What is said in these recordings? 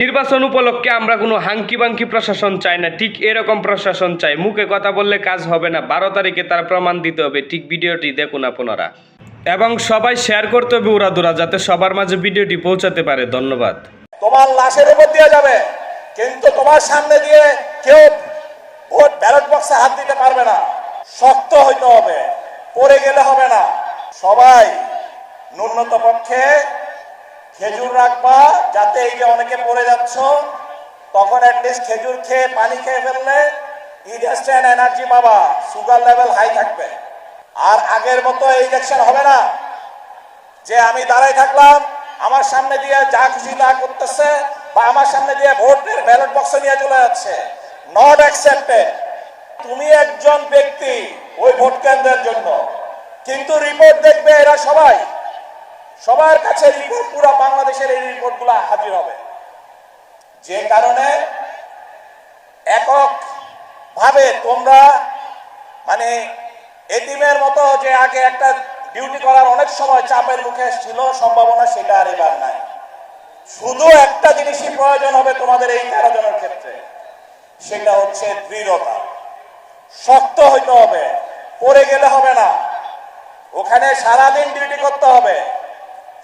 নির্বাচন উপলক্ষে আমরা কোনো হাঙ্কি বাঙ্কি প্রশাসন চাই না, ঠিক এরকম প্রশাসন চাই। মুখে কথা বললে কাজ হবে না, 12 তারিখে তার প্রমাণ দিতে হবে। ঠিক ভিডিওটি দেখুন আপনারা, এবং সবাই শেয়ার করতে হবে উড়াদুরা, যাতে সবার মাঝে ভিডিওটি পৌঁছাতে পারে। ধন্যবাদ। তোমার লাশের উপর দেওয়া যাবে, কিন্তু তোমার সামনে দিয়ে কেউ ভোট ব্যালট বক্সে হাত দিতে পারবে না। শক্ত হইতে হবে, পড়ে গেলে হবে না। সবাই ন্যূনতম পক্ষে খেজুর রাখবা, যাতে এই যে অনেকে পড়ে যাচ্ছ, তখন অ্যাটলিস্ট খেজুর খেয়ে পানি খেয়ে ফেললে ইনস্ট্যান্ট এনার্জি পাবা, সুগার লেভেল হাই থাকবে। আর আগের মতো এই ইলেকশন হবে না যে আমি দাঁড়াই থাকলাম, আমার সামনে দিয়ে যা খুশি তা করতেছে, বা আমার সামনে দিয়ে ভোটের ব্যালট বক্সে নিয়ে চলে যাচ্ছে। Not accepted. তুমি একজন ব্যক্তি ওই ভোট কেন্দ্রের জন্য, কিন্তু রিপোর্ট দেখবে এরা সবাই, সবার কাছে রিপোর্ট, পুরো বাংলাদেশের এই রিপোর্টগুলো হাজির হবে। যে কারণে একক ভাবে তোমরা মানে এটিমের মতো যে আগে একটা ডিউটি করার অনেক সময় চাপের মুখে ছিল সম্ভাবনা, সেটা আর এবার নাই। শুধু একটা জিনিসই প্রয়োজন হবে তোমাদের এই 13 জনের ক্ষেত্রে, সেটা হচ্ছে দৃঢ়তা। শক্ত হইতে হবে, পড়ে গেলে হবে না। ওখানে সারাদিন ডিউটি করতে হবে।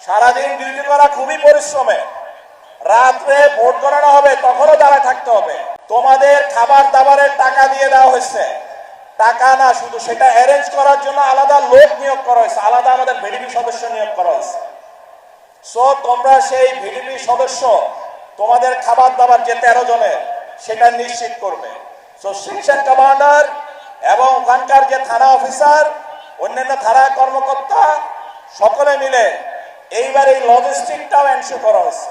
সারাদিন ডিউটি করা খুবই পরিশ্রমে। রাত্রে ভোট গণনা হবে, তখনও দাঁড়ায় থাকতে হবে। তোমাদের খাবার দাবারের টাকা দিয়ে দেওয়া হয়েছে, টাকা না, শুধু সেটা অ্যারেঞ্জ করার জন্য আলাদা লোক নিয়োগ করা হয়েছে, আলাদা আমাদের ভিডিপি সদস্য নিয়োগ করা হয়েছে। সো তোমরা সেই ভিডিপি সদস্য তোমাদের খাবার দাবার যে 13 জনের, সেটা নিশ্চিত করবে। সো সেকশন কমান্ডার এবং ওখানকার যে থানা অফিসার, অন্যান্য থানা কর্মকর্তা সকলে মিলে এইবার এই লজিস্টিকটাও এনশিওর করা হয়েছে।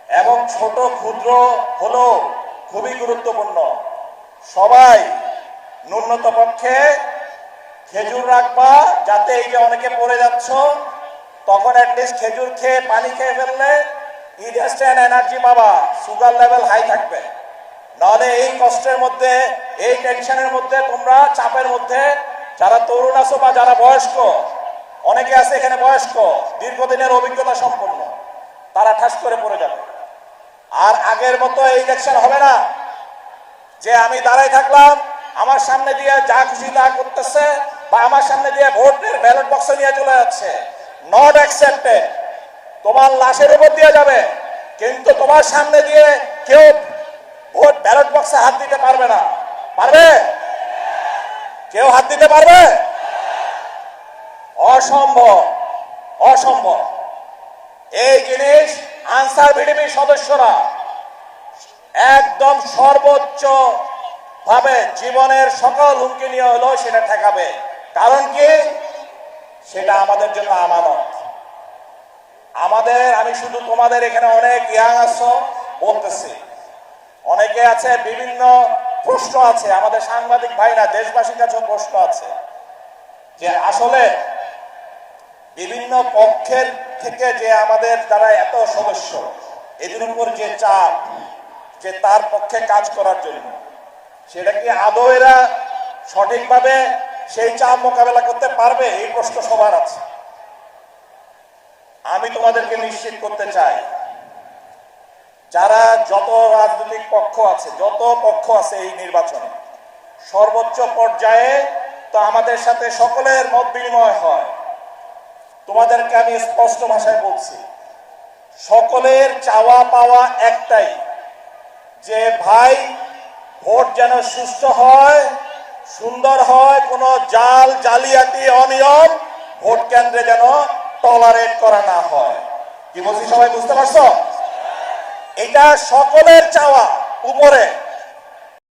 এবং ছোট ক্ষুদ্র হলো খুবই গুরুত্বপূর্ণ। সবাই ন্যূনতম পক্ষে খেজুর রাখবা, যাতে এই যে অনেকে পড়ে যাচ্ছ, তখন অ্যাটলিস্ট খেজুর খেয়ে পানি খেয়ে ফেললে ইনস্ট্যান্ট এনার্জি পাবা, সুগার লেভেল হাই থাকবে। নাহলে এই কষ্টের মধ্যে, এই টেনশনের মধ্যে, তোমরা চাপের মধ্যে, যারা তরুণ আছো বা যারা বয়স্ক, অনেকে আছে এখানে বয়স্ক, দীর্ঘদিনের অভিজ্ঞতা সম্পন্ন, তারা ঠাস করে পড়ে যাবে। আর আগের মতো এই ইলেকশন হবে না যে আমি দাঁড়াই থাকলাম, আমার সামনে দিয়ে যা খুশি তা করতেছে, বা আমার সামনে দিয়ে ভোটের ব্যালট বক্সে নিয়ে চলে যাচ্ছে। Not accepted. তোমার লাশের উপর দেওয়া যাবে, কিন্তু তোমার সামনে দিয়ে কেউ ভোট ব্যালট বক্সে হাত দিতে পারবে না। পারবে? কেউ হাত দিতে পারবে? অসম্ভব, অসম্ভব। এই জিনিস আনসার ভিডিপির সদস্যরা একদম সর্বোচ্চ ভাবে জীবনের সকল হুমকি নিয়ে হলো সেটা ঠেকাবে। কারণ কি? সেটা আমাদের জন্য আমানত। আমি শুধু তোমাদের এখানে অনেক ইয়াং আছো বলতেছি, অনেকে আছে, বিভিন্ন প্রশ্ন আছে, আমাদের সাংবাদিক ভাইরা, দেশবাসীর কাছেও প্রশ্ন আছে যে আসলে বিভিন্ন পক্ষের থেকে যে আমাদের যারা এত সদস্য, এদের উপর যে চাপ, যে তার পক্ষে কাজ করার জন্য, সেটা কি আদৌ এরা সঠিকভাবে সেই চাপ মোকাবেলা করতে পারবে? এই প্রশ্ন সবার আছে। আমি তোমাদেরকে নিশ্চিত করতে চাই, যারা যত রাজনৈতিক পক্ষ আছে, যত পক্ষ আছে এই নির্বাচনে, সর্বোচ্চ পর্যায়ে তো আমাদের সাথে সকলের মত বিনিময় হয়। তোমাদেরকে আমি স্পষ্ট ভাষায় বলছি, সকলের চাওয়া পাওয়া একটাই, যে ভাই ভোট যেন সুষ্ঠু হয়, সুন্দর হয়, কোনো জাল জালিয়াতি অনিয়ম ভোট কেন্দ্রে যেন টলারেট করা না হয়। কি বলছি, সবাই বুঝতে পারছো? এটা সকলের চাওয়া উপরে।